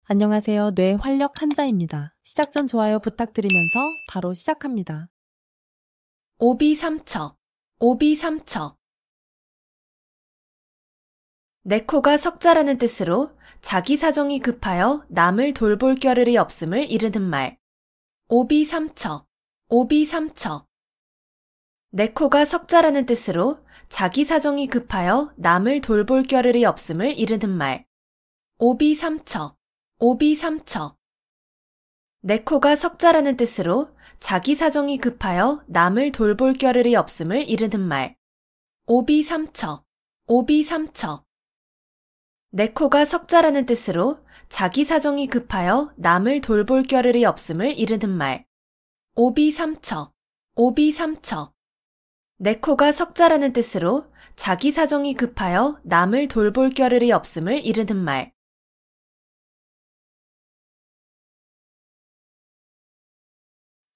안녕하세요. 뇌 활력 한자입니다. 시작 전 좋아요 부탁드리면서 바로 시작합니다. 오비삼척, 오비삼척. 내 코가 석자라는 뜻으로 자기 사정이 급하여 남을 돌볼 겨를이 없음을 이르는 말. 오비삼척, 오비삼척. 내 코가 석자라는 뜻으로 자기 사정이 급하여 남을 돌볼 겨를이 없음을 이르는 말. 오비삼척, 오비삼척. 내 코가 석자라는 뜻으로 자기 사정이 급하여 남을 돌볼 겨를이 없음을 이르는 말. 오비삼척, 오비삼척. 내 코가 석자라는 뜻으로 자기 사정이 급하여 남을 돌볼 겨를이 없음을 이르는 말. 오비삼척, 오비삼척. 내 코가 석자라는 뜻으로 자기 사정이 급하여 남을 돌볼 겨를이 없음을 이르는 말.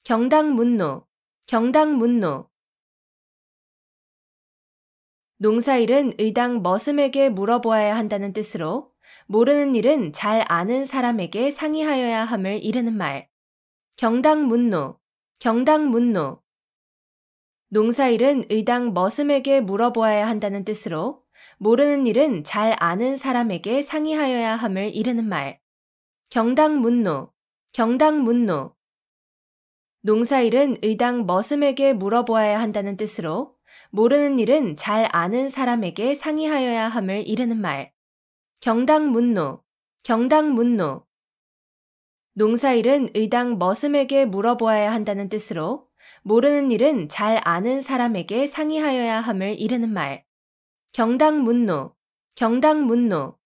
경당문노, 경당문노. 농사일은 의당 머슴에게 물어보아야 한다는 뜻으로 모르는 일은 잘 아는 사람에게 상의하여야 함을 이르는 말. 경당문노, 경당문노. 농사일은 의당 머슴에게 물어보아야 한다는 뜻으로 모르는 일은 잘 아는 사람에게 상의하여야 함을 이르는 말. 경당문노, 경당문노. 농사일은 의당 머슴에게 물어보아야 한다는 뜻으로 모르는 일은 잘 아는 사람에게 상의하여야 함을 이르는 말. 경당문노, 경당문노. 농사일은 의당 머슴에게 물어보아야 한다는 뜻으로 모르는 일은 잘 아는 사람에게 상의하여야 함을 이르는 말. 경당문노, 경당문노.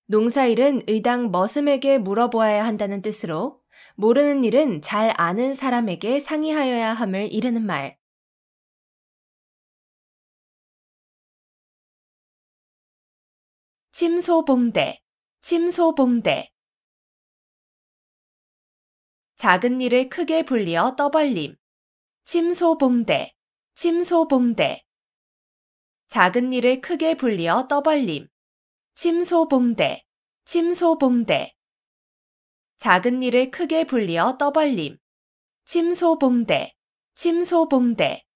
농사일은 의당 머슴에게 물어보아야 한다는 뜻으로 모르는 일은 잘 아는 사람에게 상의하여야 함을 이르는 말. 침소봉대, 침소봉대. 작은 일을 크게 불리어 떠벌림. 침소봉대, 침소봉대. 작은 일을 크게 불리어 떠벌림. 침소봉대, 침소봉대. 작은 일을 크게 불리어 떠벌림. 침소봉대, 침소봉대.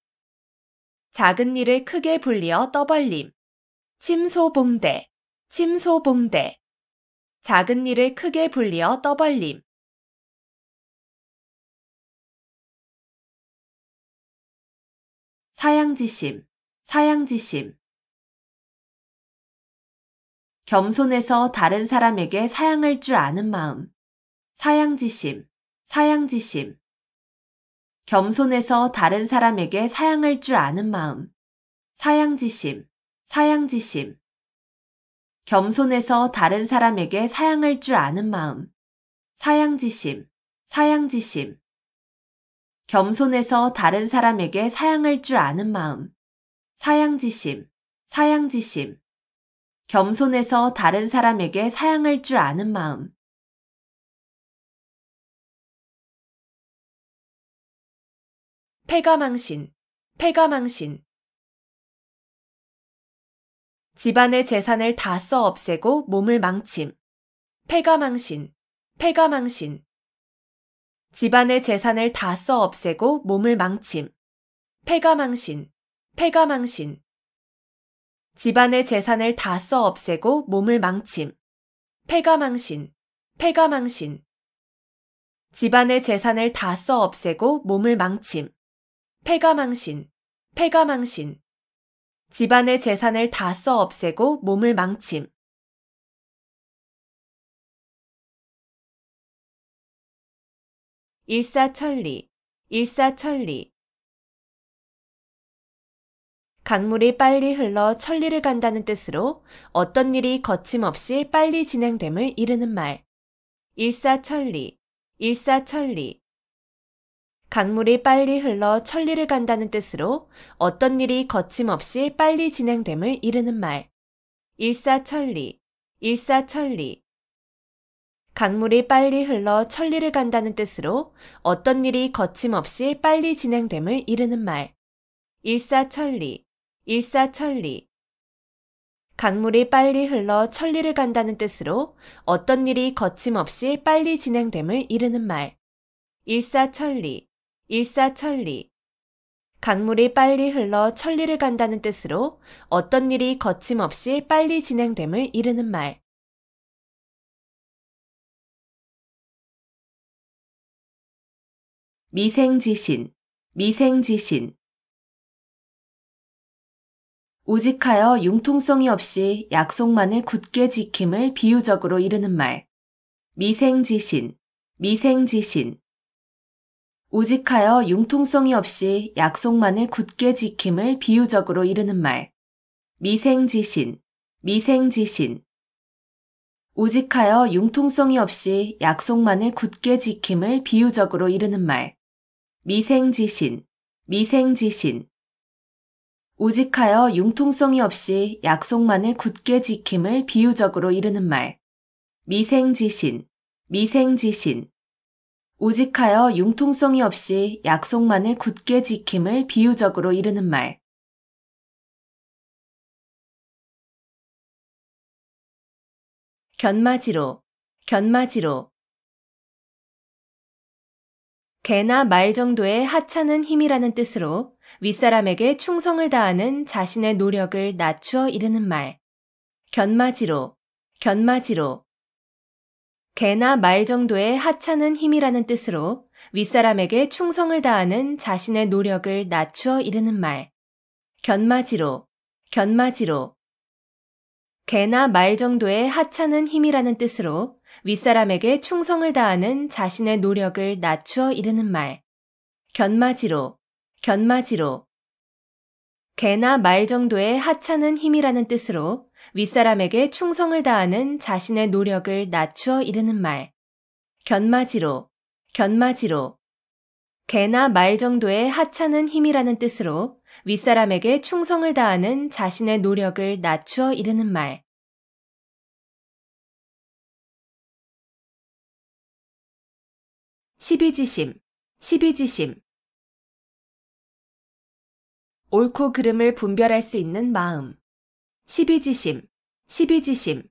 작은 일을 크게 불리어 떠벌림. 침소봉대, 침소봉대. 작은 일을 크게 불리어 떠벌림. 사양지심, 사양지심. 겸손해서 다른 사람에게 사양할 줄 아는 마음. 사양지심, 사양지심. 겸손해서 다른 사람에게 사양할 줄 아는 마음. 사양지심, 사양지심. 겸손해서 다른 사람에게 사양할 줄 아는 마음. 사양지심, 사양지심. 겸손해서 다른 사람에게 사양할 줄 아는 마음. 사양지심, 사양지심. 겸손해서 다른 사람에게 사양할 줄 아는 마음. 패가망신, 패가망신. 집안의 재산을 다 써 없애고 몸을 망침. 패가망신, 패가망신. 집안의 재산을 다 써 없애고 몸을 망침. 패가망신, 패가망신. 집안의 재산을 다 써 없애고 몸을 망침. 패가망신, 패가망신. 집안의 재산을 다 써 없애고 몸을 망침. 패가망신, 패가망신. 집안의 재산을 다 써 없애고 몸을 망침. 일사천리, 일사천리. 강물이 빨리 흘러 천리를 간다는 뜻으로 어떤 일이 거침없이 빨리 진행됨을 이르는 말. 일사천리, 일사천리. 강물이 빨리 흘러 천리를 간다는 뜻으로 어떤 일이 거침없이 빨리 진행됨을 이르는 말. 일사천리, 일사천리. 강물이 빨리 흘러 천리를 간다는 뜻으로 어떤 일이 거침없이 빨리 진행됨을 이르는 말. 일사천리, 일사천리. 강물이 빨리 흘러 천리를 간다는 뜻으로 어떤 일이 거침없이 빨리 진행됨을 이르는 말. 일사천리, 일사천리. 강물이 빨리 흘러 천리를 간다는 뜻으로 어떤 일이 거침없이 빨리 진행됨을 이르는 말. 미생지신, 미생지신. 우직하여 융통성이 없이 약속만을 굳게 지킴을 비유적으로 이르는 말. 미생지신, 미생지신. 우직하여 융통성이 없이 약속만을 굳게 지킴을 비유적으로 이르는 말. 미생지신, 미생지신. 우직하여 융통성이 없이 약속만을 굳게 지킴을 비유적으로 이르는 말. 미생지신, 미생지신. 우직하여 융통성이 없이 약속만을 굳게 지킴을 비유적으로 이르는 말. 미생지신, 미생지신. 우직하여 융통성이 없이 약속만을 굳게 지킴을 비유적으로 이르는 말. 견마지로, 견마지로. 개나 말 정도의 하찮은 힘이라는 뜻으로 윗사람에게 충성을 다하는 자신의 노력을 낮추어 이르는 말. 견마지로, 견마지로. 개나 말 정도의 하찮은 힘이라는 뜻으로 윗사람에게 충성을 다하는 자신의 노력을 낮추어 이르는 말. 견마지로, 견마지로. 개나 말 정도의 하찮은 힘이라는 뜻으로 윗사람에게 충성을 다하는 자신의 노력을 낮추어 이르는 말. 견마지로, 견마지로. 개나 말 정도의 하찮은 힘이라는 뜻으로 윗사람에게 충성을 다하는 자신의 노력을 낮추어 이르는 말. 견마지로, 견마지로. 개나 말 정도의 하찮은 힘이라는 뜻으로 윗사람에게 충성을 다하는 자신의 노력을 낮추어 이르는 말. 시비지심, 시비지심. 옳고 그름을 분별할 수 있는 마음. 시비지심, 시비지심.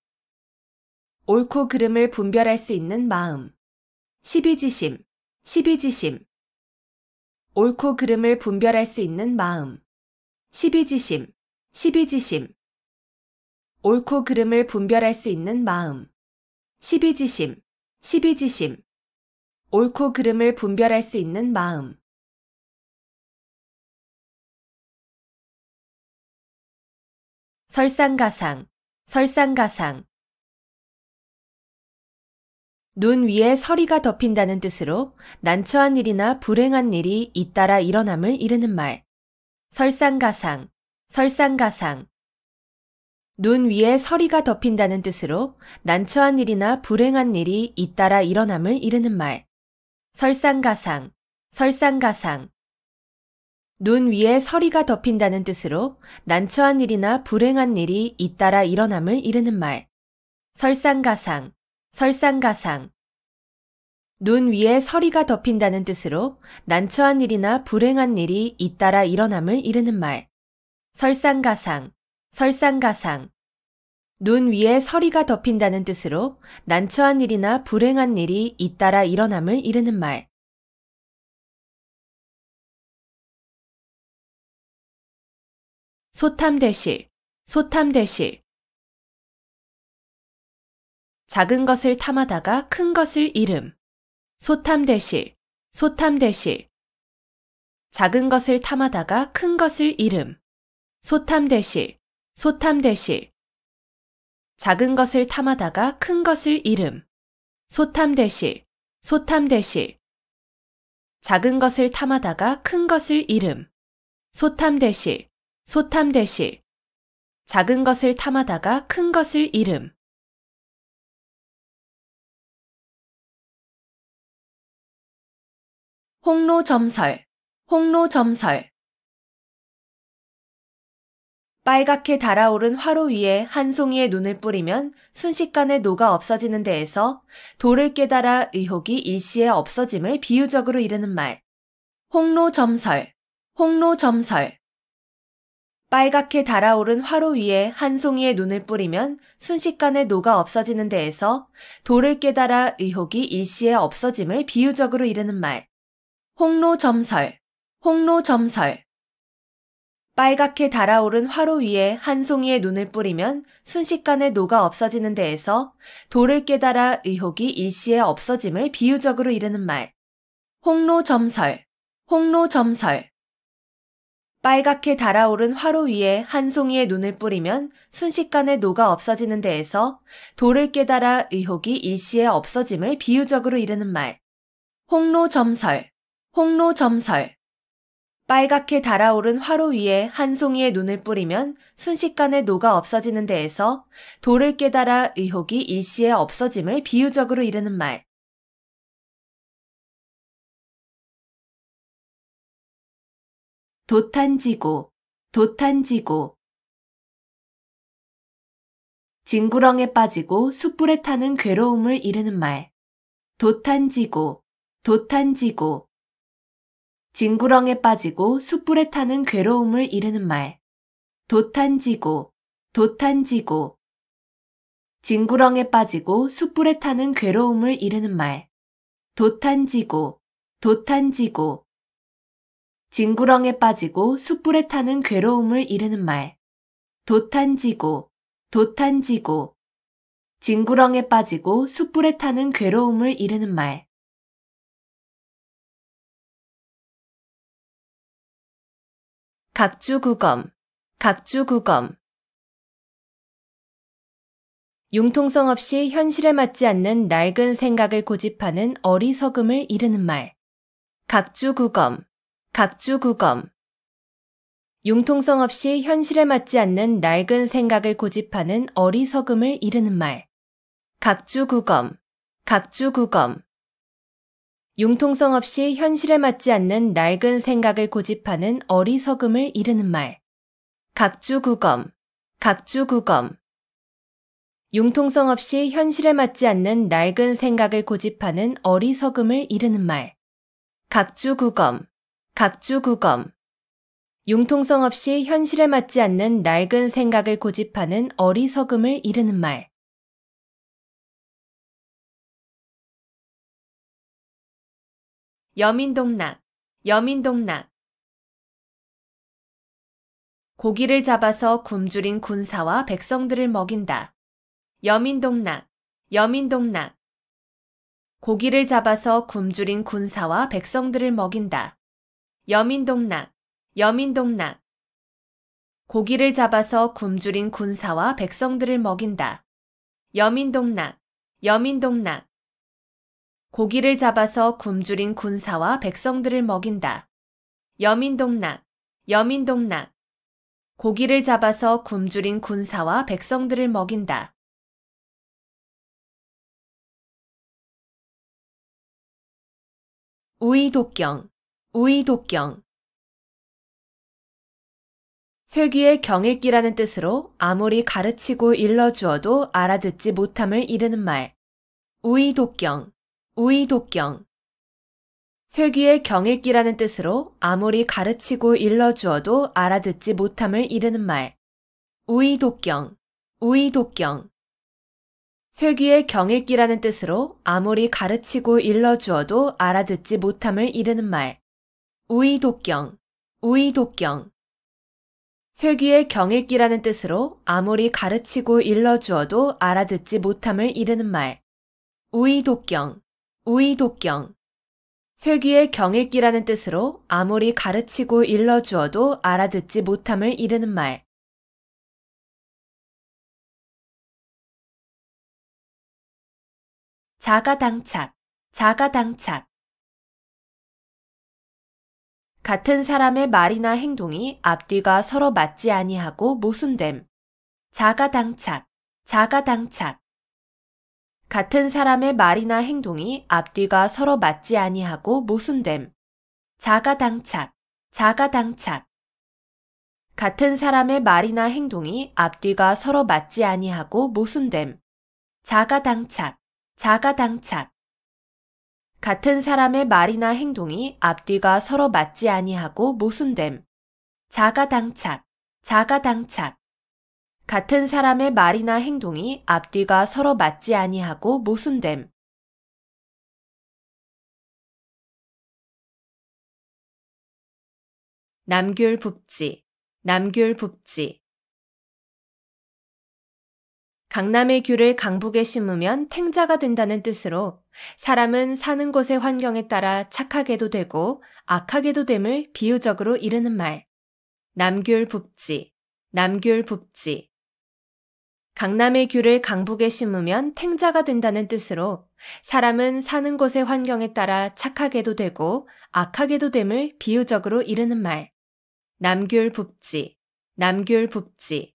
옳고 그름을 분별할 수 있는 마음. 시비지심, 시비지심. 옳고 그름을 분별할 수 있는 마음. 시비지심, 시비지심. 옳고 그름을 분별할 수 있는 마음. 시비지심, 시비지심. 옳고 그름을 분별할 수 있는 마음. 설상가상, 설상가상. 눈 위에 서리가 덮인다는 뜻으로 난처한 일이나 불행한 일이 잇따라 일어남을 이르는 말. 설상가상, 설상가상. 눈 위에 서리가 덮인다는 뜻으로 난처한 일이나 불행한 일이 잇따라 일어남을 이르는 말. 설상가상, 설상가상. 눈 위에 서리가 덮인다는 뜻으로 난처한 일이나 불행한 일이 잇따라 일어남을 이르는 말. 설상가상, 설상가상. 눈 위에 서리가 덮인다는 뜻으로 난처한 일이나 불행한 일이 잇따라 일어남을 이르는 말. 설상가상, 설상가상. 눈 위에 서리가 덮인다는 뜻으로 난처한 일이나 불행한 일이 잇따라 일어남을 이르는 말. 소탐대실, 소탐대실. 작은 것을 탐하다가 큰 것을 잃음. 소탐대실, 소탐대실. 작은 것을 탐하다가 큰 것을 잃음. 소탐대실, 소탐대실. 작은 것을 탐하다가 큰 것을 잃음. 소탐대실, 소탐대실. 작은 것을 탐하다가 큰 것을 잃음. 소탐대실, 소탐대실. 작은 것을 탐하다가 큰 것을 잃음. 홍로점설, 홍로점설. 빨갛게 달아오른 화로 위에 한 송이의 눈을 뿌리면 순식간에 녹아 없어지는 데에서 도를 깨달아 의혹이 일시에 없어짐을 비유적으로 이르는 말. 홍로점설, 홍로점설. 빨갛게 달아오른 화로 위에 한 송이의 눈을 뿌리면 순식간에 녹아 없어지는 데에서 도를 깨달아 의혹이 일시에 없어짐을 비유적으로 이르는 말. 홍로점설, 홍로점설. 빨갛게 달아오른 화로 위에 한 송이의 눈을 뿌리면 순식간에 녹아 없어지는 데에서 도를 깨달아 의혹이 일시에 없어짐을 비유적으로 이르는 말. 홍로점설, 홍로점설. 빨갛게 달아오른 화로 위에 한 송이의 눈을 뿌리면 순식간에 녹아 없어지는 데에서 도를 깨달아 의혹이 일시에 없어짐을 비유적으로 이르는 말. 홍로점설, 홍로점설. 빨갛게 달아오른 화로 위에 한 송이의 눈을 뿌리면 순식간에 녹아 없어지는 데에서 도를 깨달아 의혹이 일시에 없어짐을 비유적으로 이르는 말. 돛탄지고, 돛탄지고. 징구렁에 빠지고 숯불에 타는 괴로움을 이르는 말. 돛탄지고, 돛탄지고. 징구렁에 빠지고 숯불에 타는 괴로움을 이르는 말. 돛탄지고, 돛탄지고. 징구렁에 빠지고 숯불에 타는 괴로움을 이르는 말. 돛탄지고, 돛탄지고. 징구렁에 빠지고 숯불에 타는 괴로움을 이르는 말. 돛탄지고, 돛탄지고. 징구렁에 빠지고 숯불에 타는 괴로움을 이르는 말. 각주구검, 각주구검. 융통성 없이 현실에 맞지 않는 낡은 생각을 고집하는 어리석음을 이르는 말. 각주구검, 각주구검. 융통성 없이 현실에 맞지 않는 낡은 생각을 고집하는 어리석음을 이르는 말. 각주구검, 각주구검. 융통성 없이 현실에 맞지 않는 낡은 생각을 고집하는 어리석음을 이르는 말. 각주구검, 각주구검. 융통성 없이 현실에 맞지 않는 낡은 생각을 고집하는 어리석음을 이르는 말. 각주구검, 각주구검. 융통성 없이 현실에 맞지 않는 낡은 생각을 고집하는 어리석음을 이르는 말. 여민동락, 여민동락. 고기를 잡아서 굶주린 군사와 백성들을 먹인다. 여민동락, 여민동락. 고기를 잡아서 굶주린 군사와 백성들을 먹인다. 여민동락, 여민동락. 고기를 잡아서 굶주린 군사와 백성들을 먹인다. 여민동락, 여민동락. 고기를 잡아서 굶주린 군사와 백성들을 먹인다. 여민동락, 여민동락. 고기를 잡아서 굶주린 군사와 백성들을 먹인다. 우의독경, 우의독경. 쇠귀의 경읽기라는 뜻으로 아무리 가르치고 일러주어도 알아듣지 못함을 이르는 말. 우의독경, 우의독경. 쇠귀의 경읽기라는 뜻으로 아무리 가르치고 일러주어도 알아듣지 못함을 이르는 말. 우의독경, 우의독경. 쇠귀의 경읽기라는 뜻으로 아무리 가르치고 일러주어도 알아듣지 못함을 이르는 말. 우의독경, 우의독경. 쇠귀의 경읽기라는 뜻으로 아무리 가르치고 일러주어도 알아듣지 못함을 이르는 말. 우의독경, 우의독경. 쇠귀의 경읽기라는 뜻으로 아무리 가르치고 일러주어도 알아듣지 못함을 이르는 말. 자가당착, 자가당착. 같은 사람의 말이나 행동이 앞뒤가 서로 맞지 아니하고 모순됨. 자가당착, 자가당착. 같은 사람의 말이나 행동이 앞뒤가 서로 맞지 아니하고 모순됨. 자가당착, 자가당착. 같은 사람의 말이나 행동이 앞뒤가 서로 맞지 아니하고 모순됨. 자가당착, 자가당착. 같은 사람의 말이나 행동이 앞뒤가 서로 맞지 아니하고 모순됨. 자가당착, 자가당착. 같은 사람의 말이나 행동이 앞뒤가 서로 맞지 아니하고 모순됨. 남귤북지, 남귤북지. 강남의 귤을 강북에 심으면 탱자가 된다는 뜻으로 사람은 사는 곳의 환경에 따라 착하게도 되고 악하게도 됨을 비유적으로 이르는 말. 남귤북지, 남귤북지. 강남의 귤을 강북에 심으면 탱자가 된다는 뜻으로 사람은 사는 곳의 환경에 따라 착하게도 되고 악하게도 됨을 비유적으로 이르는 말. 남귤북지, 남귤북지.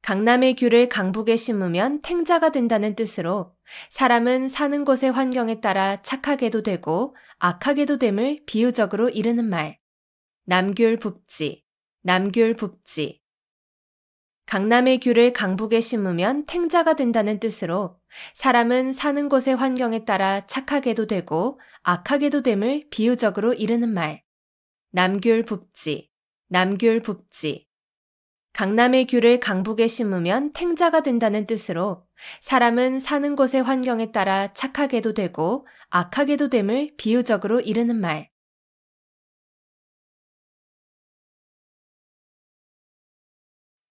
강남의 귤을 강북에 심으면 탱자가 된다는 뜻으로 사람은 사는 곳의 환경에 따라 착하게도 되고 악하게도 됨을 비유적으로 이르는 말. 남귤북지, 남귤북지. 강남의 귤을 강북에 심으면 탱자가 된다는 뜻으로 사람은 사는 곳의 환경에 따라 착하게도 되고 악하게도 됨을 비유적으로 이르는 말. 남귤북지, 남귤북지. 강남의 귤을 강북에 심으면 탱자가 된다는 뜻으로 사람은 사는 곳의 환경에 따라 착하게도 되고 악하게도 됨을 비유적으로 이르는 말.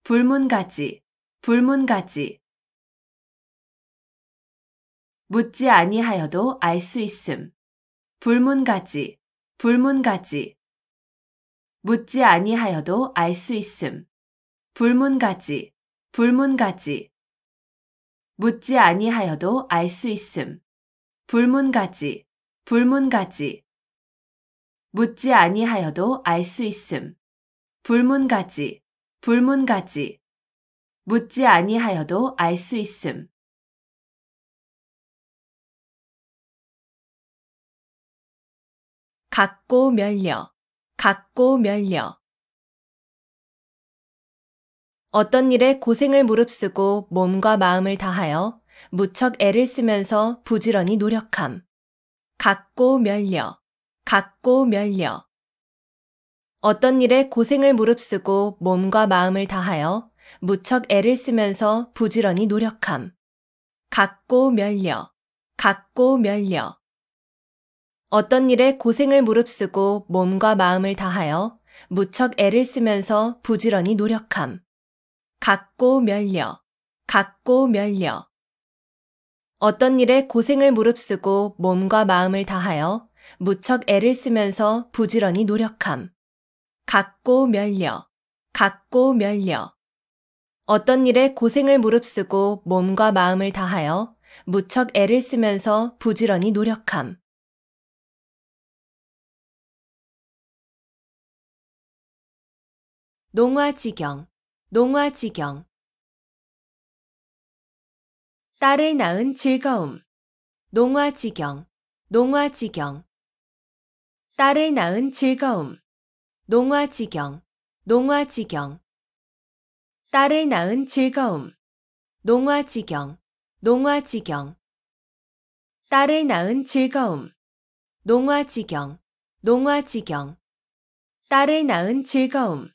불문가지, 불문가지. 묻지 아니하여도 알 수 있음. 불문가지, 불문가지. 묻지 아니하여도 알 수 있음. 불문가지, 불문가지. 묻지 아니하여도 알 수 있음. 불문가지, 불문가지. 묻지 아니하여도 알 수 있음. 불문가지, 불문가지. 묻지 아니하여도 알 수 있음. 갖고 멸려, 갖고 멸려. 어떤 일에 고생을 무릅쓰고 몸과 마음을 다하여 무척 애를 쓰면서 부지런히 노력함. 갖고 멸려, 갖고 멸려. 어떤 일에 고생을 무릅쓰고 몸과 마음을 다하여 무척 애를 쓰면서 부지런히 노력함. 갖고 멸려, 갖고 멸려. 어떤 일에 고생을 무릅쓰고 몸과 마음을 다하여 무척 애를 쓰면서 부지런히 노력함. 갖고 멸려, 갖고 멸려. 어떤 일에 고생을 무릅쓰고 몸과 마음을 다하여 무척 애를 쓰면서 부지런히 노력함. 갖고 멸려, 갖고 멸려. 어떤 일에 고생을 무릅쓰고 몸과 마음을 다하여 무척 애를 쓰면서 부지런히 노력함. 농화지경, 농화지경. 딸을 낳은 즐거움. 농화지경, 농화지경. 딸을 낳은 즐거움. 농화지경, 농화지경. 딸을 낳은 즐거움. 농화지경, 농화지경. 딸을 낳은 즐거움. 농화지경, 농화지경. 딸을 낳은 즐거움.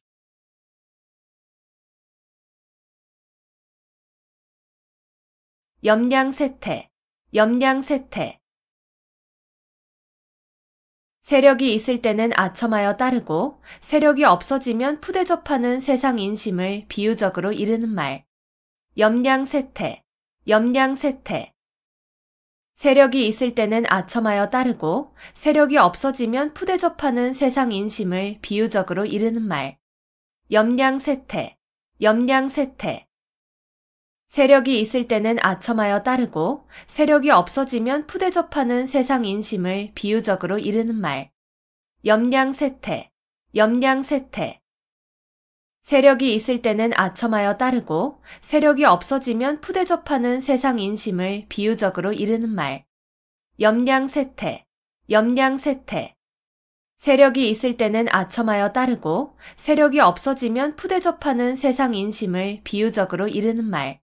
염량세태, 염량세태. 세력이 있을 때는 아첨하여 따르고 세력이 없어지면 푸대접하는 세상 인심을 비유적으로 이르는 말. 염량세태, 염량세태. 세력이 있을 때는 아첨하여 따르고 세력이 없어지면 푸대접하는 세상 인심을 비유적으로 이르는 말. 염량세태, 염량세태. 세력이 있을 때는 아첨하여 따르고 세력이 없어지면 푸대접하는 세상 인심을 비유적으로 이르는 말. 염량세태, 염량세태. 세력이 있을 때는 아첨하여 따르고 세력이 없어지면 푸대접하는 세상 인심을 비유적으로 이르는 말. 염량세태, 염량세태. 세력이 있을 때는 아첨하여 따르고 세력이 없어지면 푸대접하는 세상 인심을 비유적으로 이르는 말.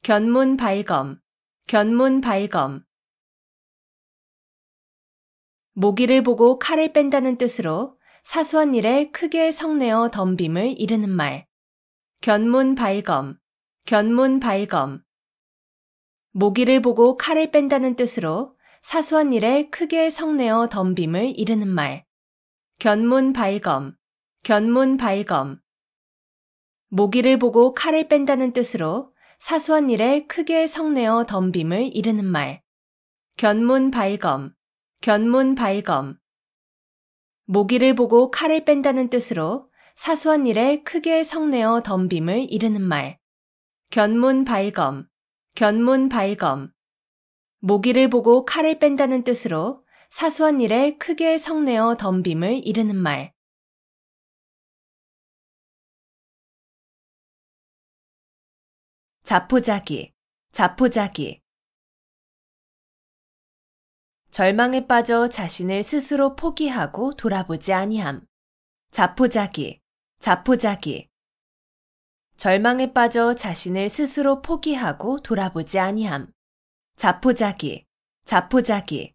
견문발검, 견문발검. 모기를 보고 칼을 뺀다는 뜻으로 사소한 일에 크게 성내어 덤빔을 이르는 말. 견문발검, 견문발검. 모기를 보고 칼을 뺀다는 뜻으로 사소한 일에 크게 성내어 덤빔을 이르는 말. 견문발검, 견문발검. 모기를 보고 칼을 뺀다는 뜻으로 사소한 일에 크게 성내어 덤빔을 이르는 말. 견문발검, 견문발검. 모기를 보고 칼을 뺀다는 뜻으로 사소한 일에 크게 성내어 덤빔을 이르는 말. 견문발검, 견문발검. 모기를 보고 칼을 뺀다는 뜻으로 사소한 일에 크게 성내어 덤빔을 이르는 말. 자포자기, 자포자기. 절망에 빠져 자신을 스스로 포기하고 돌아보지 아니함. 자포자기, 자포자기. 절망에 빠져 자신을 스스로 포기하고 돌아보지 아니함. 자포자기, 자포자기.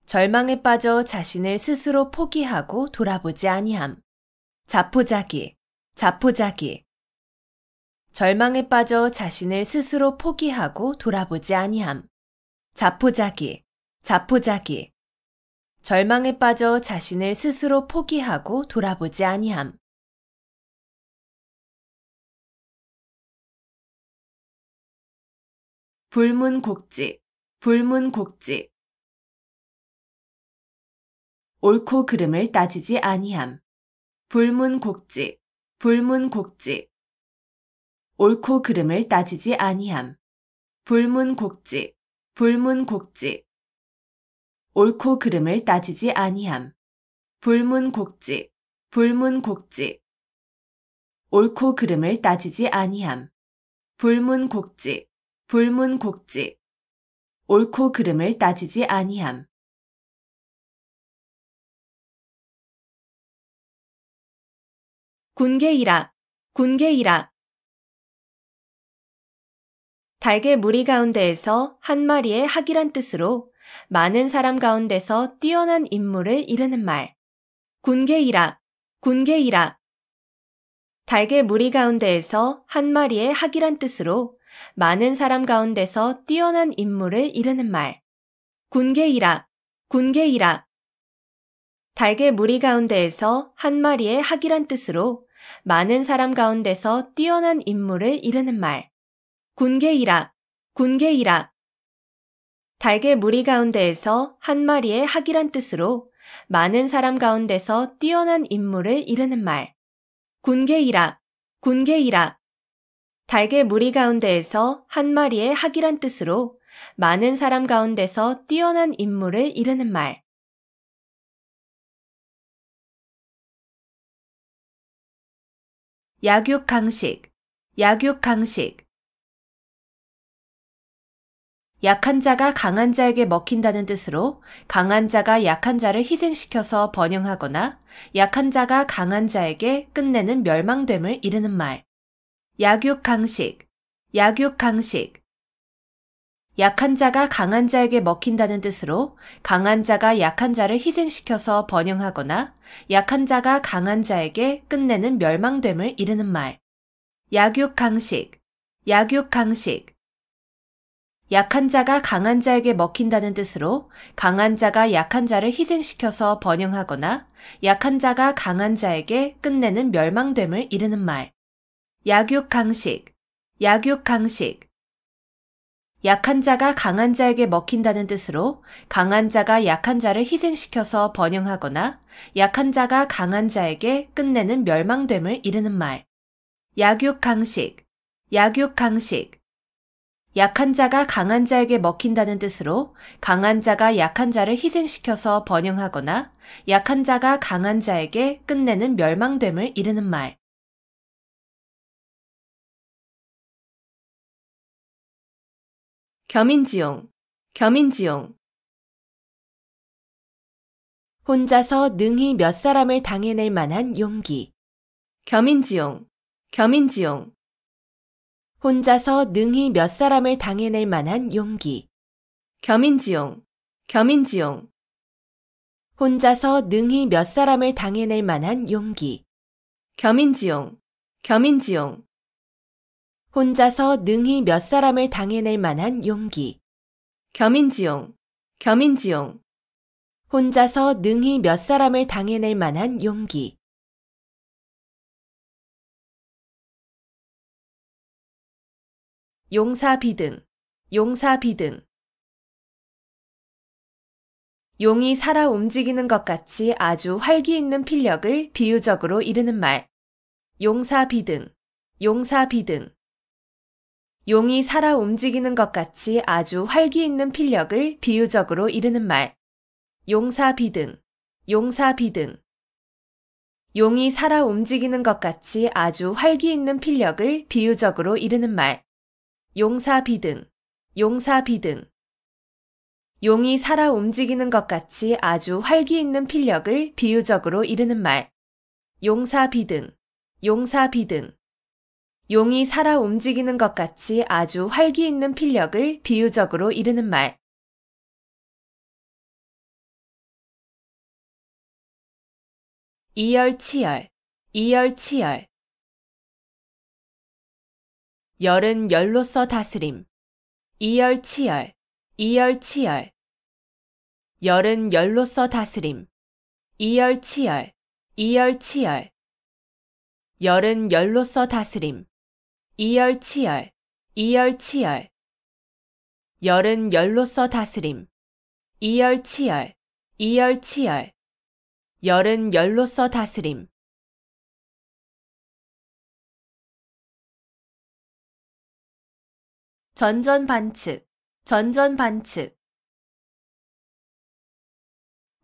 절망에 빠져 자신을 스스로 포기하고 돌아보지 아니함. 자포자기, 자포자기. 절망에 빠져 자신을 스스로 포기하고 돌아보지 아니함. 자포자기, 자포자기. 절망에 빠져 자신을 스스로 포기하고 돌아보지 아니함. 불문곡지, 불문곡지. 옳고 그름을 따지지 아니함. 불문곡지, 불문곡지. 옳고 그름을 따지지 아니함. 불문곡지, 불문곡지. 옳고 그름을 따지지 아니함. 불문곡지, 불문곡지. 옳고 그름을 따지지 아니함. 불문곡지, 불문곡지. 옳고 그름을 따지지 아니함. 군계이라, 군계이라. 달개 무리 가운데에서 한 마리의 학이란 뜻으로 많은 사람 가운데서 뛰어난 인물을 이르는 말. 군계이라, 군계이라. 달개 무리 가운데에서 한 마리의 학이란 뜻으로 많은 사람 가운데서 뛰어난 인물을 이르는 말. 군계이라, 군계이라. 달개 무리 가운데에서 한 마리의 학이란 뜻으로 많은 사람 가운데서 뛰어난 인물을 이르는 말. 군계이라, 군계이라. 달개 무리 가운데에서 한 마리의 학이란 뜻으로 많은 사람 가운데서 뛰어난 인물을 이르는 말. 군계이라, 군계이라. 달개 무리 가운데에서 한 마리의 학이란 뜻으로 많은 사람 가운데서 뛰어난 인물을 이르는 말. 약육강식, 약육강식. 약한 자가 강한 자에게 먹힌다는 뜻으로 강한 자가 약한 자를 희생시켜서 번영하거나 약한 자가 강한 자에게 끝내는 멸망됨을 이르는 말. 약육강식, 약육강식. 약한 자가 강한 자에게 먹힌다는 뜻으로 강한 자가 약한 자를 희생시켜서 번영하거나 약한 자가 강한 자에게 끝내는 멸망됨을 이르는 말. 약육강식, 약육강식. 약한 자가 강한 자에게 먹힌다는 뜻으로 강한 자가 약한 자를 희생시켜서 번영하거나 약한 자가 강한 자에게 끝내는 멸망됨을 이르는 말. 약육강식, 약육강식. 약한 자가 강한 자에게 먹힌다는 뜻으로 강한 자가 약한 자를 희생시켜서 번영하거나 약한 자가 강한 자에게 끝내는 멸망됨을 이르는 말. 약육강식, 약육강식. 약한 자가 강한 자에게 먹힌다는 뜻으로 강한 자가 약한 자를 희생시켜서 번영하거나 약한 자가 강한 자에게 끝내는 멸망됨을 이르는 말. 겸인지용, 겸인지용. 혼자서 능히 몇 사람을 당해낼 만한 용기. 겸인지용, 겸인지용. 혼자서 능히 몇 사람을 당해낼 만한 용기. 겸인지용, 겸인지용. 혼자서 능히 몇 사람을 당해낼 만한 용기. 겸인지용, 겸인지용. 혼자서 능히 몇 사람을 당해낼 만한 용기. 겸인지용, 겸인지용. 혼자서 능히 몇 사람을 당해낼 만한 용기. 용사비등, 용사비등. 용이 살아 움직이는 것 같이 아주 활기 있는 필력을 비유적으로 이르는 말. 용사비등, 용사비등. 용이 살아 움직이는 것 같이 아주 활기 있는 필력을 비유적으로 이르는 말. 용사비등, 용사비등. 용이 살아 움직이는 것 같이 아주 활기 있는 필력을 비유적으로 이르는 말. 용사비등, 용사비등. 용이 살아 움직이는 것 같이 아주 활기 있는 필력을 비유적으로 이르는 말. 용사비등, 용사비등. 용이 살아 움직이는 것 같이 아주 활기 있는 필력을 비유적으로 이르는 말. 이열치열, 이열치열. 열은 열로서 다스림. 이열치열, 이열치열. 열은 열로서 다스림. 이열치열, 이열치열. 열은 열로서 다스림. 이열치열, 이열치열. 열은 열로서 다스림. 이열치열, 이열치열. 열은 열로서 다스림. 전전반측, 전전반측.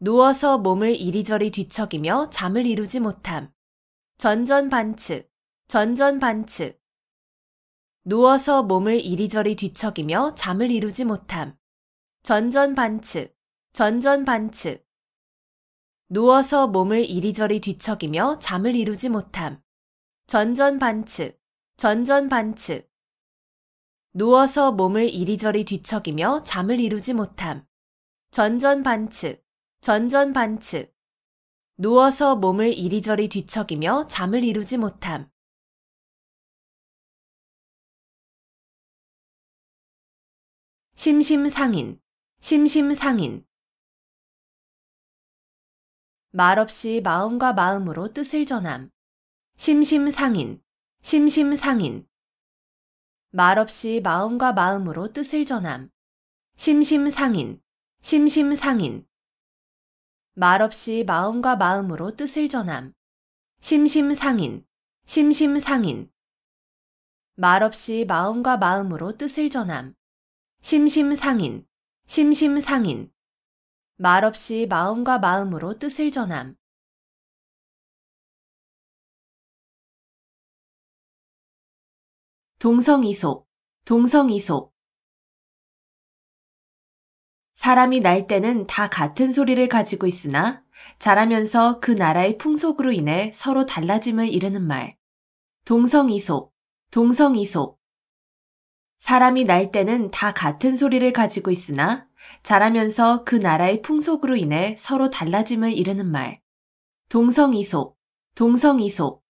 누워서 몸을 이리저리 뒤척이며 잠을 이루지 못함. 전전반측, 전전반측. 누워서 몸을 이리저리 뒤척이며 잠을 이루지 못함. 전전반측, 전전반측. 누워서 몸을 이리저리 뒤척이며 잠을 이루지 못함. 전전반측, 전전반측. 누워서 몸을 이리저리 뒤척이며 잠을 이루지 못함. 전전반측, 전전반측. 누워서 몸을 이리저리 뒤척이며 잠을 이루지 못함. 심심상인, 심심상인. 말없이 마음과 마음으로 뜻을 전함. 심심상인, 심심상인. 말없이 마음과 마음으로 뜻을 전함. 심심상인, 심심상인. 말없이 마음과 마음으로 뜻을 전함. 심심상인, 심심상인. 말없이 마음과 마음으로 뜻을 전함. 심심상인, 심심상인. 말없이 마음과 마음으로 뜻을 전함. 동성이속, 동성이속. 사람이 날 때는 다 같은 소리를 가지고 있으나 자라면서 그 나라의 풍속으로 인해 서로 달라짐을 이르는 말. 동성이속, 동성이속. 사람이 날 때는 다 같은 소리를 가지고 있으나 자라면서 그 나라의 풍속으로 인해 서로 달라짐을 이르는 말. 동성이속, 동성이속.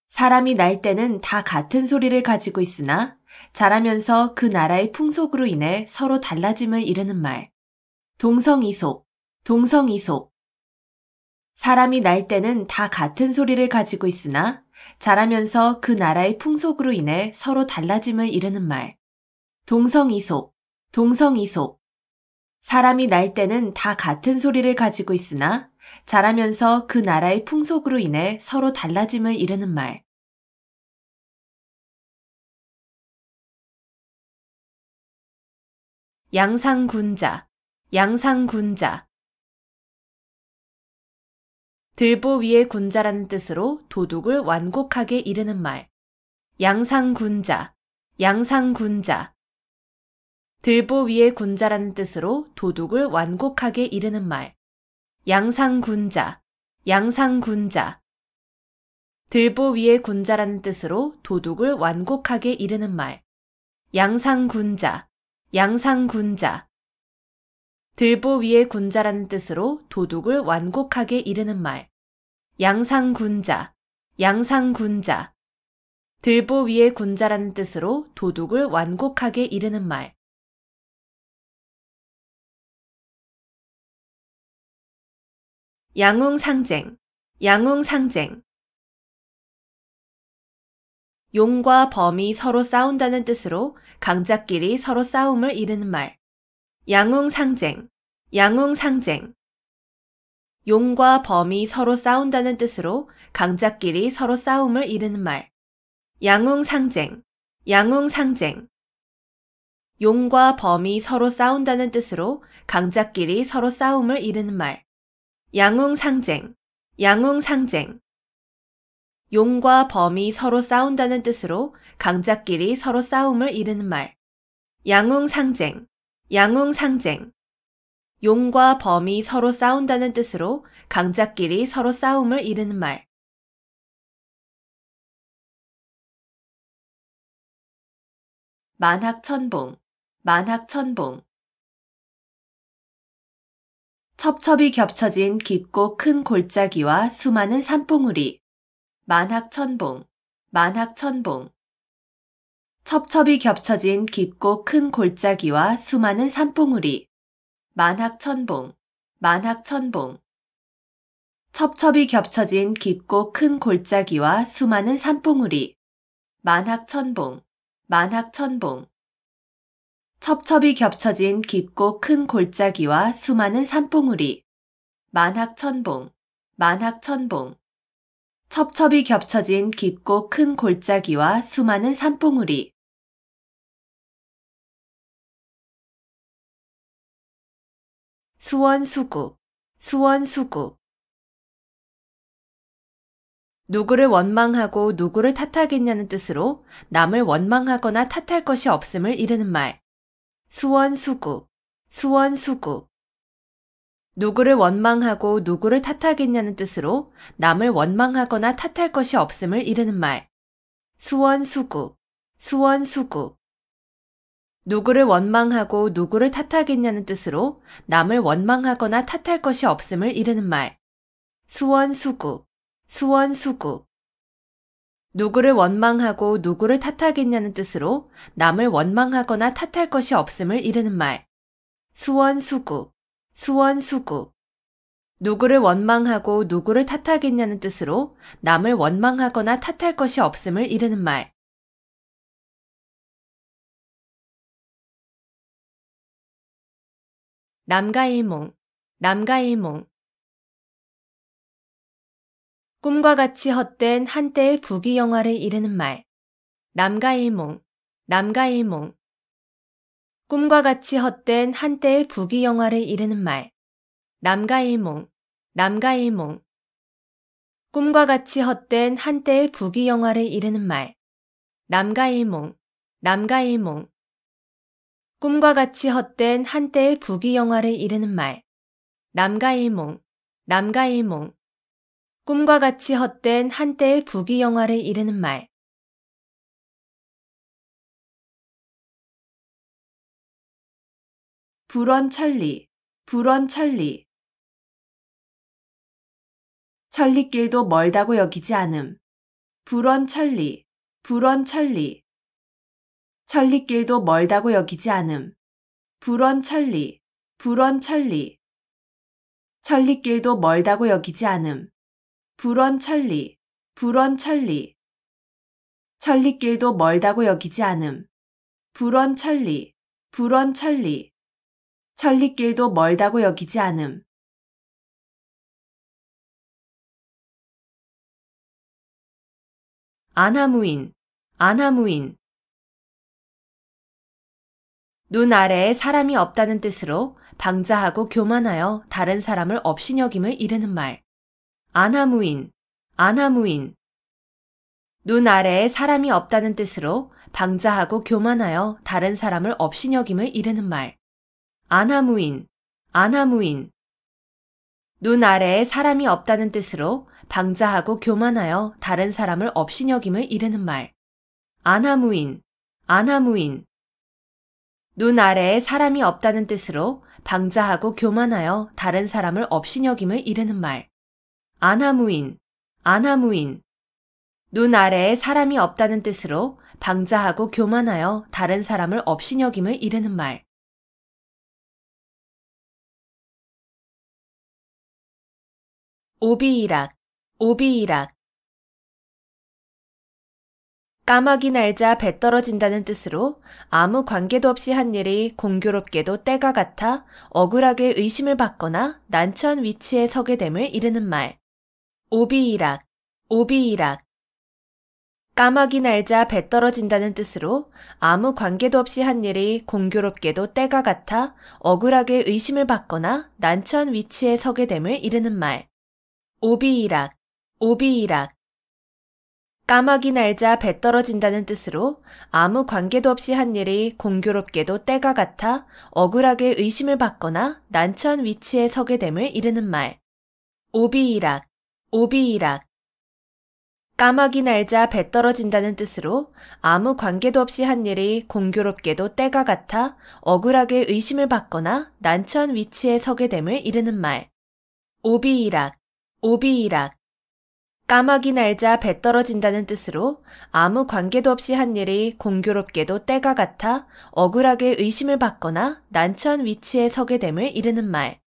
사람이 날 때는 다 같은 소리를 가지고 있으나 자라면서 그 나라의 풍속으로 인해 서로 달라짐을 이르는 말. 동성이속, 동성이속. 사람이 날 때는 다 같은 소리를 가지고 있으나 자라면서 그 나라의 풍속으로 인해 서로 달라짐을 이르는 말. 동성이속, 동성이속. 사람이 날 때는 다 같은 소리를 가지고 있으나 자라면서 그 나라의 풍속으로 인해 서로 달라짐을 이르는 말. 양상군자, 양상군자. 들보 위에 군자라는 뜻으로 도둑을 완곡하게 이르는 말. 양상군자, 양상군자. 들보 위에 군자라는 뜻으로 도둑을 완곡하게 이르는 말. 양상군자, 양상군자. 들보 위에 군자라는 뜻으로 도둑을 완곡하게 이르는 말. 양상군자, 양상군자. 들보 위에 군자라는 뜻으로 도둑을 완곡하게 이르는 말. 양상군자, 양상군자. 들보 위에 군자라는 뜻으로 도둑을 완곡하게 이르는 말. 양웅상쟁, 양웅상쟁. 용과 범이 서로 싸운다는 뜻으로 강자끼리 서로 싸움을 이르는 말. 양웅상쟁, 양웅상쟁. 용과 범이 서로 싸운다는 뜻으로 강자끼리 서로 싸움을 이르는 말. 양웅상쟁, 양웅상쟁. 용과 범이 서로 싸운다는 뜻으로 강자끼리 서로 싸움을 이르는 말. 양웅상쟁, 양웅상쟁. 용과 범이 서로 싸운다는 뜻으로 강자끼리 서로 싸움을 이르는 말. 양웅상쟁, 양웅상쟁. 용과 범이 서로 싸운다는 뜻으로 강자끼리 서로 싸움을 이르는 말. 만학천봉, 만학천봉. 첩첩이 겹쳐진 깊고 큰 골짜기와 수많은 산봉우리. 만학천봉, 만학천봉. 첩첩이 겹쳐진 깊고 큰 골짜기와 수많은 산봉우리. 만학천봉, 만학천봉. 첩첩이 겹쳐진 깊고 큰 골짜기와 수많은 산봉우리. 만학천봉, 만학천봉. 첩첩이 겹쳐진 깊고 큰 골짜기와 수많은 산봉우리. 만학천봉, 만학천봉. 첩첩이 겹쳐진 깊고 큰 골짜기와 수많은 산봉우리. 수원수구, 수원수구. 누구를 원망하고 누구를 탓하겠냐는 뜻으로 남을 원망하거나 탓할 것이 없음을 이르는 말. 수원수구, 수원수구. 누구를 원망하고 누구를 탓하겠냐는 뜻으로 남을 원망하거나 탓할 것이 없음을 이르는 말. 수원수구, 수원수구. 누구를 원망하고 누구를 탓하겠냐는 뜻으로 남을 원망하거나 탓할 것이 없음을 이르는 말. 수원수구, 수원수구. 누구를 원망하고 누구를 탓하겠냐는 뜻으로 남을 원망하거나 탓할 것이 없음을 이르는 말. 수원수구, 수원수구. 누구를 원망하고 누구를 탓하겠냐는 뜻으로 남을 원망하거나 탓할 것이 없음을 이르는 말. 남가일몽, 남가일몽. 꿈과 같이 헛된 한때의 부귀영화를 이르는 말. 남가일몽, 남가일몽. 꿈과 같이 헛된 한때의 부귀영화를 이르는 말. 남가일몽, 남가일몽. 꿈과 같이 헛된 한때의 부귀영화를 이르는 말. 남가일몽, 남가일몽. 꿈과 같이 헛된 한때의 부귀영화를 이르는 말. 남가일몽, 남가일몽. 꿈과 같이 헛된 한때의 부귀영화를 이르는 말. 불원천리, 불원천리. 천리길도 멀다고 여기지 않음. 불원천리, 불원천리. 천리길도 멀다고 여기지 않음. 불원천리, 불원천리. 천리길도 멀다고 여기지 않음. 불원천리, 불원천리. 천리길도 멀다고 여기지 않음. 불원천리, 불원천리. 천리길도 멀다고 여기지 않음. 안하무인, 안하무인. 눈 아래에 사람이 없다는 뜻으로 방자하고 교만하여 다른 사람을 업신여김을 이르는 말. 안하무인, 안하무인. 눈 아래에 사람이 없다는 뜻으로 방자하고 교만하여 다른 사람을 업신여김을 이르는 말. 안하무인, 안하무인. 눈 아래에 사람이 없다는 뜻으로 방자하고 교만하여 다른 사람을 업신여김을 이르는 말. 안하무인, 안하무인. 눈 아래에 사람이 없다는 뜻으로 방자하고 교만하여 다른 사람을 업신여김을 이르는 말. 안하무인, 안하무인. 눈 아래에 사람이 없다는 뜻으로 방자하고 교만하여 다른 사람을 업신여김을 이르는 말. 오비이락, 오비이락. 까마귀 날자 배 떨어진다는 뜻으로 아무 관계도 없이 한 일이 공교롭게도 때가 같아 억울하게 의심을 받거나 난처한 위치에 서게 됨을 이르는 말. 오비이락, 오비이락. 까마귀 날자 배 떨어진다는 뜻으로 아무 관계도 없이 한 일이 공교롭게도 때가 같아 억울하게 의심을 받거나 난처한 위치에 서게 됨을 이르는 말. 오비이락, 오비이락. 까마귀 날자 배 떨어진다는 뜻으로 아무 관계도 없이 한 일이 공교롭게도 때가 같아 억울하게 의심을 받거나 난처한 위치에 서게 됨을 이르는 말. 오비이락, 오비이락. 까마귀 날자 배 떨어진다는 뜻으로 아무 관계도 없이 한 일이 공교롭게도 때가 같아 억울하게 의심을 받거나 난처한 위치에 서게 됨을 이르는 말. 오비이락, 오비이락. 까마귀 날자 배 떨어진다는 뜻으로 아무 관계도 없이 한 일이 공교롭게도 때가 같아 억울하게 의심을 받거나 난처한 위치에 서게 됨을 이르는 말.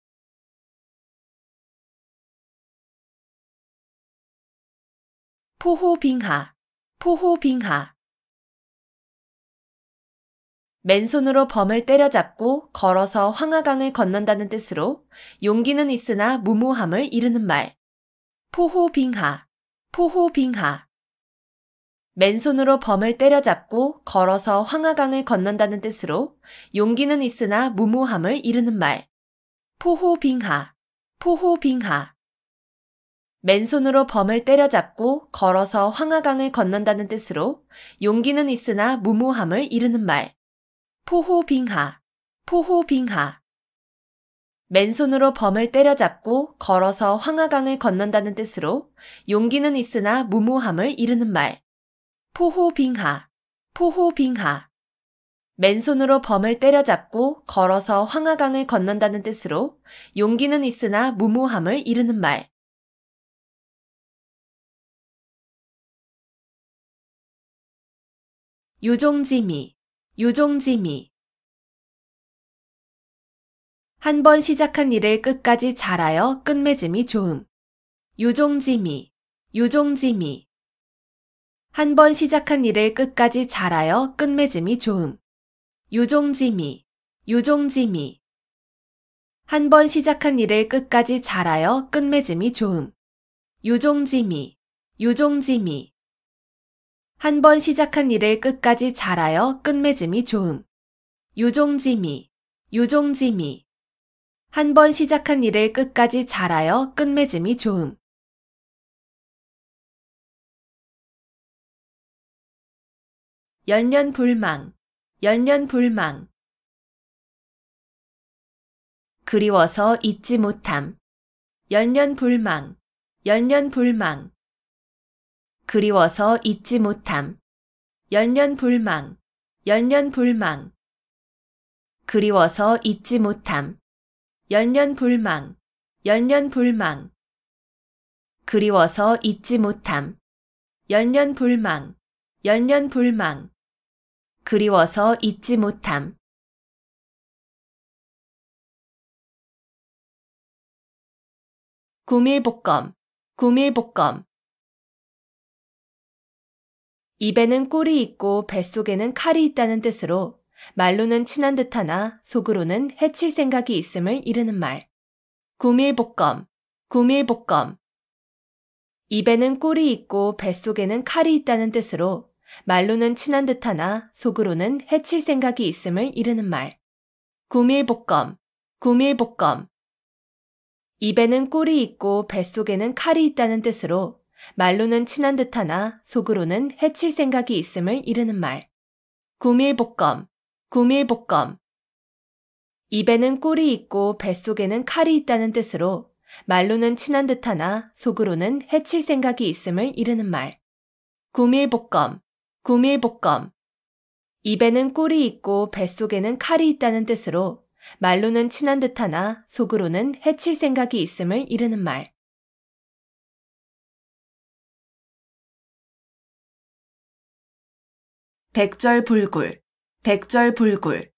포호빙하, 포호빙하. 맨손으로 범을 때려잡고 걸어서 황하강을 건넌다는 뜻으로 용기는 있으나 무모함을 이르는 말. 포호빙하, 포호빙하. 맨손으로 범을 때려잡고 걸어서 황하강을 건넌다는 뜻으로 용기는 있으나 무모함을 이르는 말. 포호빙하, 포호빙하. 맨손으로 범을 때려잡고 걸어서 황하강을 건넌다는 뜻으로 용기는 있으나 무모함을 이르는 말. 포호빙하, 포호빙하. 맨손으로 범을 때려잡고 걸어서 황하강을 건넌다는 뜻으로 용기는 있으나 무모함을 이르는 말. 포호빙하, 포호빙하. 맨손으로 범을 때려잡고 걸어서 황하강을 건넌다는 뜻으로 용기는 있으나 무모함을 이르는 말. 유종지미, 유종지미. 한 번 시작한 일을 끝까지 잘하여 끝맺음이 좋음. 유종지미, 유종지미. 한 번 시작한 일을 끝까지 잘하여 끝맺음이 좋음. 유종지미, 유종지미. 한 번 시작한 일을 끝까지 잘하여 끝맺음이 좋음. 유종지미, 유종지미. 한 번 시작한 일을 끝까지 잘하여 끝맺음이 좋음. 유종지미, 유종지미. 한 번 시작한 일을 끝까지 잘하여 끝맺음이 좋음. 연년불망, 연년불망. 그리워서 잊지 못함. 연년불망, 연년불망. 그리워서 잊지 못함. 연년불망, 연년불망. 그리워서 잊지 못함. 연년불망, 연년불망. 그리워서 잊지 못함. 연년불망, 연년불망. 그리워서 잊지 못함. 구밀복검, 구밀복검. 입에는 꿀이 있고 뱃속에는 칼이 있다는 뜻으로 말로는 친한 듯하나 속으로는 해칠 생각이 있음을 이르는 말. 구밀복검, 구밀복검. 입에는 꿀이 있고 뱃속에는 칼이 있다는 뜻으로 말로는 친한 듯하나 속으로는 해칠 생각이 있음을 이르는 말. 구밀복검, 구밀복검. 입에는 꿀이 있고 뱃속에는 칼이 있다는 뜻으로 말로는 친한 듯하나 속으로는 해칠 생각이 있음을 이르는 말. 구밀복검, 구밀복검. 입에는 꿀이 있고 뱃속에는 칼이 있다는 뜻으로 말로는 친한 듯하나 속으로는 해칠 생각이 있음을 이르는 말. 구밀복검, 구밀복검. 입에는 꿀이 있고 뱃속에는 칼이 있다는 뜻으로 말로는 친한 듯하나 속으로는 해칠 생각이 있음을 이르는 말. 백절불굴, 백절불굴.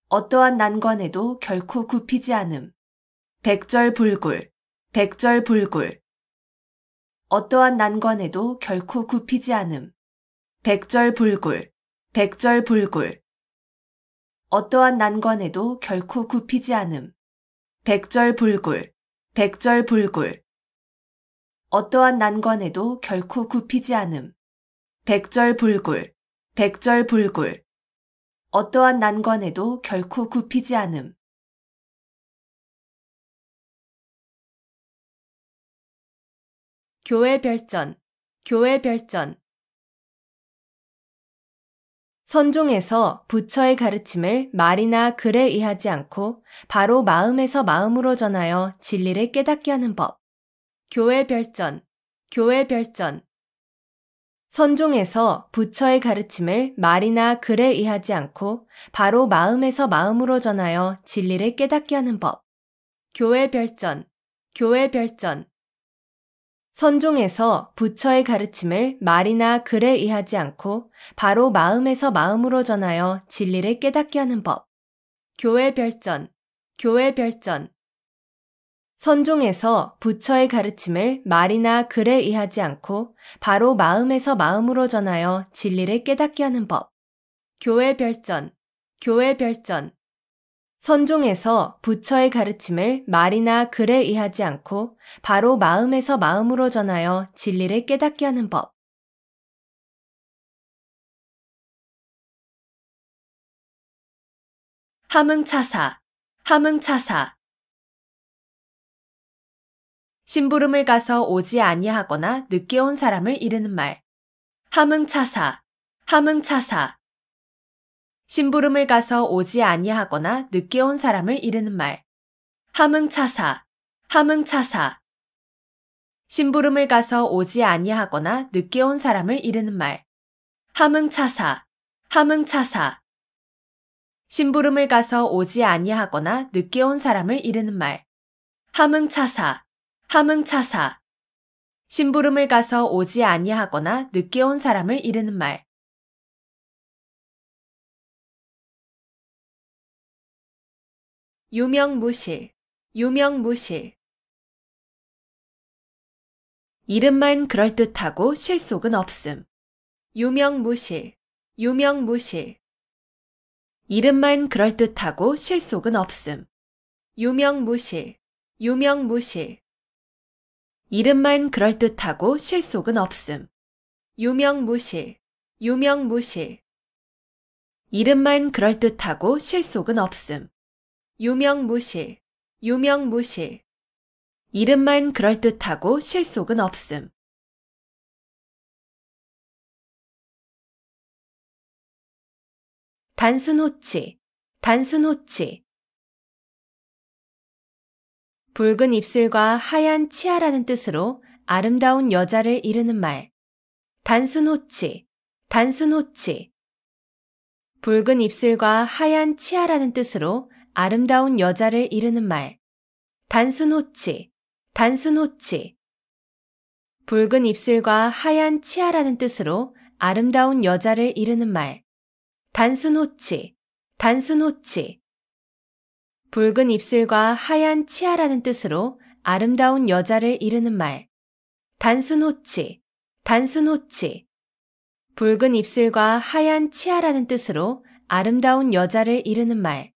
어떠한 난관에도 결코 굽히지 않음. 백절불굴, 백절불굴. 어떠한 난관에도 결코 굽히지 않음. 백절불굴, 백절불굴. 어떠한 난관에도 결코 굽히지 않음. 백절불굴, 백절불굴. 어떠한 난관에도 결코 굽히지 않음. 백절불굴, 백절불굴. 어떠한 난관에도 결코 굽히지 않음. 교회 별전, 교회 별전. 선종에서 부처의 가르침을 말이나 글에 의하지 않고 바로 마음에서 마음으로 전하여 진리를 깨닫게 하는 법. 교회 별전, 교회 별전. 선종에서 부처의 가르침을 말이나 글에 의하지 않고 바로 마음에서 마음으로 전하여 진리를 깨닫게 하는 법. 교회 별전, 교회 별전. 선종에서 부처의 가르침을 말이나 글에 의하지 않고 바로 마음에서 마음으로 전하여 진리를 깨닫게 하는 법. 교회 별전, 교회 별전. 선종에서 부처의 가르침을 말이나 글에 의하지 않고 바로 마음에서 마음으로 전하여 진리를 깨닫게 하는 법. 교회 별전, 교회 별전. 선종에서 부처의 가르침을 말이나 글에 의하지 않고 바로 마음에서 마음으로 전하여 진리를 깨닫게 하는 법. 함흥차사, 함흥차사. 심부름을 가서 오지 아니하거나 늦게 온 사람을 이르는 말. 함흥차사, 함흥차사. 심부름을 가서 오지 아니하거나 늦게 온 사람을 이르는 말. 함흥차사, 함흥차사. 심부름을 가서 오지 아니하거나 늦게 온 사람을 이르는 말. 함흥차사, 함흥차사. 심부름을 가서 오지 아니하거나 늦게 온 사람을 이르는 말. 함흥차사, 함흥차사. 심부름을 가서 오지 아니하거나 늦게 온 사람을 이르는 말. 유명무실, 유명무실. 이름만 그럴듯하고 실속은 없음. 유명무실, 유명무실. 이름만 그럴듯하고 실속은 없음. 유명무실, 유명무실. 이름만 그럴듯하고 실속은 없음. 유명무실, 유명무실. 이름만 그럴듯하고 실속은 없음. 유명무실, 유명무실. 이름만 그럴듯하고 실속은 없음. 단순호치, 단순호치. 붉은 입술과 하얀 치아라는 뜻으로 아름다운 여자를 이르는 말. 단순호치, 단순호치. 붉은 입술과 하얀 치아라는 뜻으로 아름다운 여자를 이르는 말. 단순호치, 단순호치. 붉은 입술과 하얀 치아라는 뜻으로 아름다운 여자를 이르는 말. 단순호치, 단순호치. 붉은 입술과 하얀 치아라는 뜻으로 아름다운 여자를 이르는 말. 단순호치, 단순호치. 붉은 입술과 하얀 치아라는 뜻으로 아름다운 여자를 이르는 말.